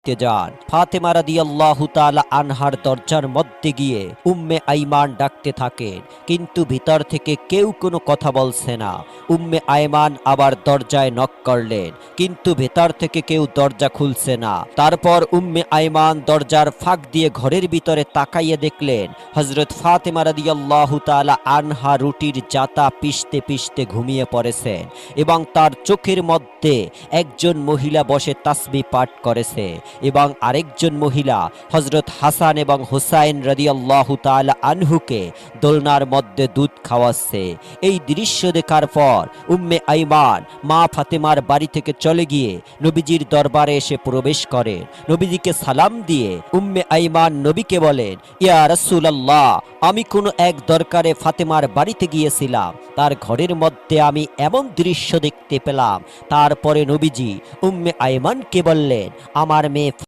দিতে যান। ফাতেমা রাদিয়াল্লাহু তাআলা আনহার দরজার মধ্যে গিয়ে উম্মে আইমান ডাকতে থাকেন, কিন্তু ভিতর থেকে কেউ কোনো কথা বলছে না। উম্মে আইমান আবার দরজায় নক করলেন, কিন্তু ভেতর থেকে কেউ দরজা খুলছে না। তারপর উম্মে আইমান দরজার ফাঁক দিয়ে ঘরের ভিতরে তাকাইয়ে দেখলেন হযরত ফাতেমা রাদিয়াল্লাহু তাআলা আনহা রুটির জাতা পিষতে পিষতে ঘুমিয়ে পড়েছেন এবং তার চোখের মধ্যে একজন মহিলা বসে তাসবিহ পাঠ করেছে এবং আরেকজন মহিলা হযরত হাসান এবং হুসাইন রাদিয়াল্লাহু তাআলা আনহুকে দোলনার মধ্যে দুধ খাওয়াচ্ছে। এই দৃশ্য দেখার পর উম্মে আইমান মা ফাতেমার বাড়ি থেকে চলে গিয়ে নবীজির দরবারে এসে প্রবেশ করেন। নবীজিকে সালাম দিয়ে উম্মে আইমান নবীকে বলেন, ইয়া রাসূলুল্লাহ, আমি কোনো এক দরকারে ফাতেমার বাড়িতে গিয়েছিলাম, তার ঘরের মধ্যে আমি এমন দৃশ্য দেখতে পেলাম। তারপরে নবীজি উম্মে আইমানকে বললেন, আমার মেয়ে